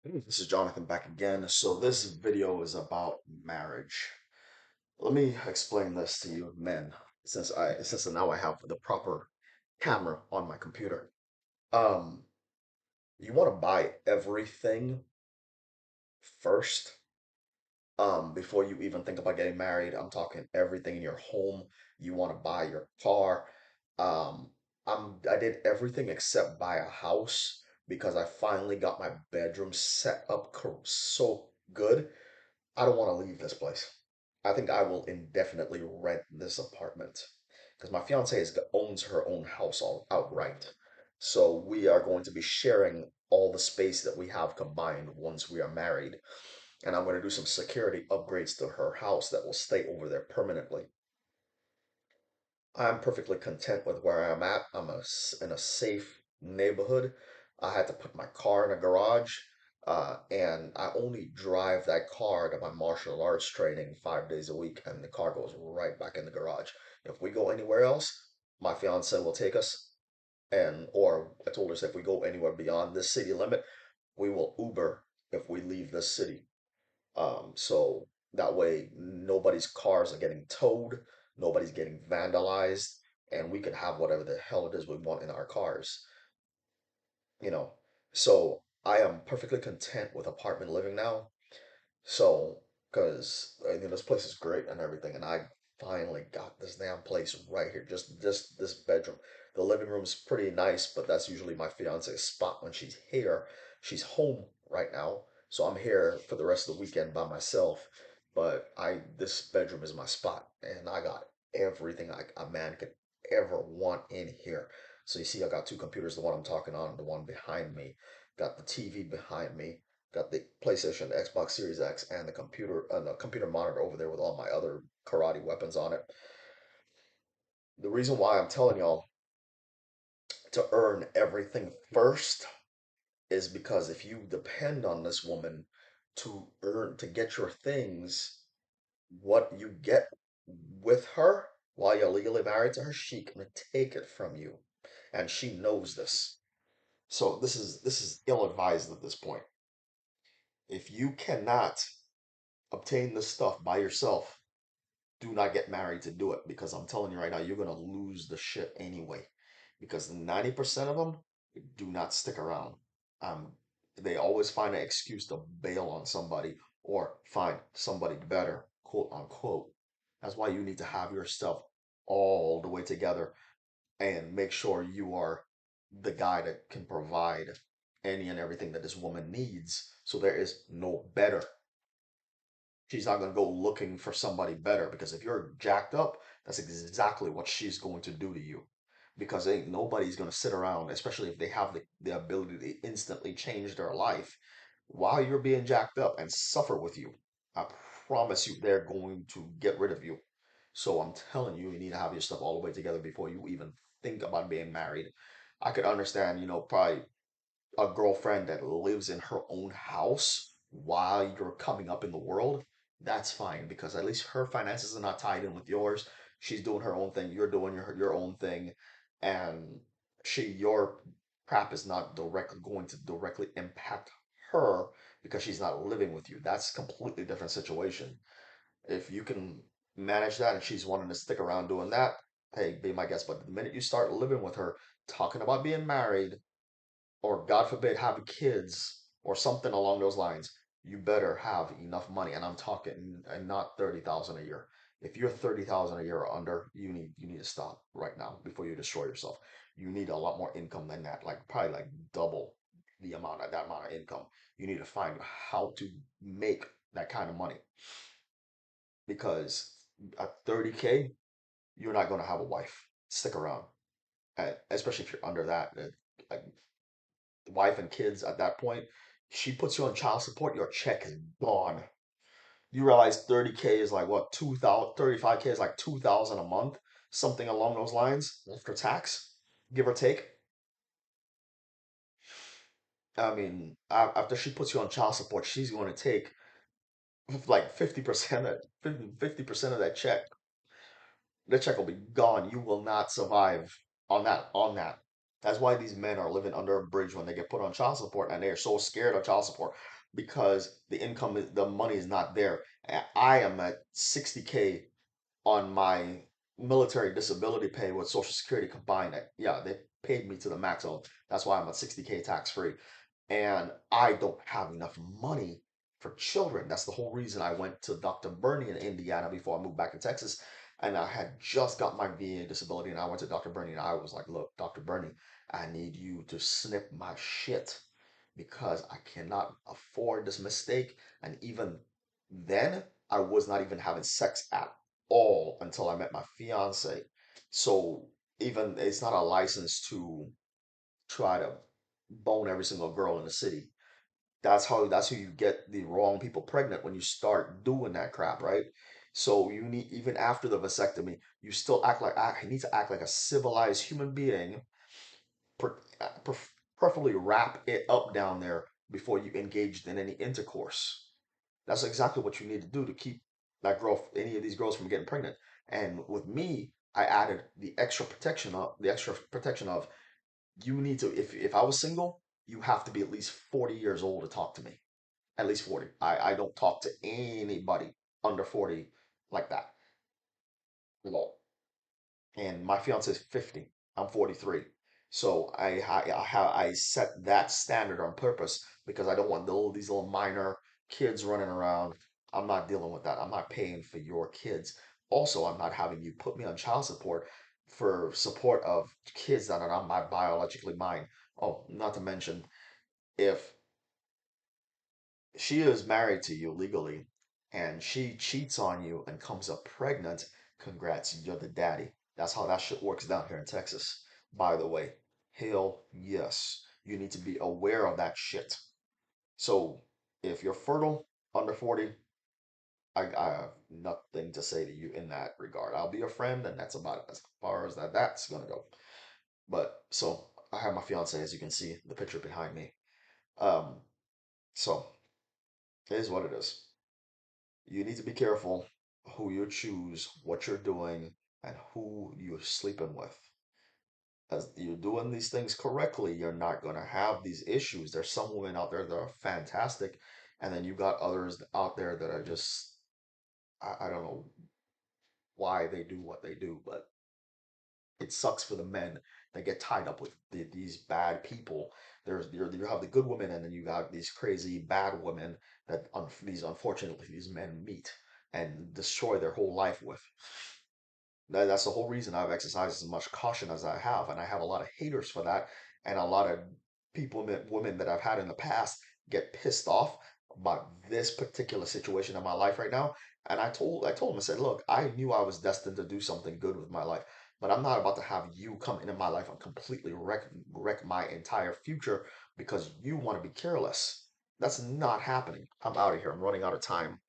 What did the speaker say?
Hey, this is Jonathan back again. So this video is about marriage. Let me explain this to you men, since now I have the proper camera on my computer. Um, you want to buy everything first, before you even think about getting married. I'm talking everything in your home. You want to buy your car. Um, I did everything except buy a house because I finally got my bedroom set up so good. I don't want to leave this place. I think I will indefinitely rent this apartment because my owns her own house all outright. So we are going to be sharing all the space that we have combined once we are married. And I'm going to do some security upgrades to her house that will stay over there permanently. I'm perfectly content with where I'm at. In a safe neighborhood. I had to put my car in a garage, and I only drive that car to my martial arts training 5 days a week, and the car goes right back in the garage. If we go anywhere else, my fiance will take us, or I told her if we go anywhere beyond this city limit, we will Uber if we leave this city. So that way nobody's cars are getting towed, nobody's getting vandalized, and we can have whatever the hell it is we want in our cars, you know. So I am perfectly content with apartment living now. So, because this place is great and everything, and I finally got this damn place right here. Just this bedroom. The living room's pretty nice, but that's usually my fiance's spot when she's here. She's home right now, so I'm here for the rest of the weekend by myself. But this bedroom is my spot, and I got everything a man could ever want in here. So you see, I got two computers, the one I'm talking on, the one behind me. Got the TV behind me, got the PlayStation, the Xbox Series X, and the computer monitor over there with all my other karate weapons on it. The reason why I'm telling y'all to earn everything first is because if you depend on this woman to get your things, what you get with her while you're legally married to her, she can take it from you, and she knows this. So this is ill-advised at this point. If you cannot obtain this stuff by yourself, do not get married to do it because I'm telling you right now, you're going to lose the shit anyway. Because 90% of them do not stick around. Um, they always find an excuse to bail on somebody or find somebody better, quote unquote. That's why you need to have your stuff all the way together and make sure you are the guy that can provide any and everything that this woman needs. So there is no better. She's not going to go looking for somebody better because if you're jacked up, that's exactly what she's going to do to you. Because ain't nobody's going to sit around, especially if they have the ability to instantly change their life while you're being jacked up and suffer with you. I promise you, they're going to get rid of you. So I'm telling you, you need to have your stuff all the way together before you even think about being married. I could understand, probably a girlfriend that lives in her own house while you're coming up in the world, that's fine because at least her finances are not tied in with yours. She's doing her own thing, you're doing your own thing, and your crap is not directly going to directly impact her because she's not living with you. That's a completely different situation. If you can manage that and she's wanting to stick around doing that, hey, be my guest. But the minute you start living with her, talking about being married, or God forbid have kids or something along those lines, you better have enough money. And I'm talking and not 30,000 a year. If you're 30,000 a year or under, you need to stop right now before you destroy yourself. You need a lot more income than that, like probably like double that amount of income. You need to find how to make that kind of money because at 30K, you're not going to have a wife. Stick around, and especially if you're under that. Like wife and kids at that point, she puts you on child support, your check is gone. You realize 30K is like what, 2,000, 35K is like 2,000 a month, something along those lines after tax, give or take. I mean, after she puts you on child support, she's going to take like 50% of 50% of that check. The check will be gone. You will not survive on that. That's why these men are living under a bridge when they get put on child support and they're so scared of child support. because the money is not there. I am at 60K on my military disability pay with Social Security combined. Yeah, they paid me to the max. So that's why I'm at 60K tax free. And I don't have enough money for children. That's the whole reason I went to Dr. Bernie in Indiana before I moved back to Texas. And I had just got my VA disability, and I went to Dr. Bernie and I was like, look, Dr. Bernie, I need you to snip my shit because I cannot afford this mistake. And even then, I was not even having sex at all until I met my fiance. So even it's not a license to try to bone every single girl in the city. That's how you get the wrong people pregnant when you start doing that crap, right? So you need even after the vasectomy, you still you need to act like a civilized human being, pre, preferably wrap it up down there before you engaged in any intercourse. That's exactly what you need to do to keep any of these girls from getting pregnant. And with me, I added the extra protection of you need to if I was single, you have to be at least 40 years old to talk to me. At least 40. I don't talk to anybody under 40 like that at all. And my fiance is 50. I'm 43. So I set that standard on purpose because I don't want these little minor kids running around. I'm not dealing with that. I'm not paying for your kids. Also, I'm not having you put me on child support for support of kids that are not my biologically mine. Oh, not to mention, if she is married to you legally and she cheats on you and comes up pregnant, congrats, you're the daddy. That's how that shit works down here in Texas, by the way. Hell yes. You need to be aware of that shit. So if you're fertile under 40, I have nothing to say to you in that regard. I'll be your friend, and that's about as far as that's gonna go. But so I have my fiance, as you can see, the picture behind me. Um, so it is what it is. You need to be careful who you choose, what you're doing, and who you're sleeping with. As you're doing these things correctly, you're not going to have these issues. There's some women out there that are fantastic, and then you got others out there that are just, I don't know why they do what they do, but it sucks for the men that get tied up with these bad people. You have the good women, and then you got these crazy bad women that these unfortunately these men meet and destroy their whole life with. That's the whole reason I've exercised as much caution as I have, and I have a lot of haters for that, and a lot of women that I've had in the past get pissed off about this particular situation in my life right now. And I told them, I said, look, I knew I was destined to do something good with my life, but I'm not about to have you come into my life and completely wreck my entire future because you want to be careless. That's not happening. I'm out of here. I'm running out of time.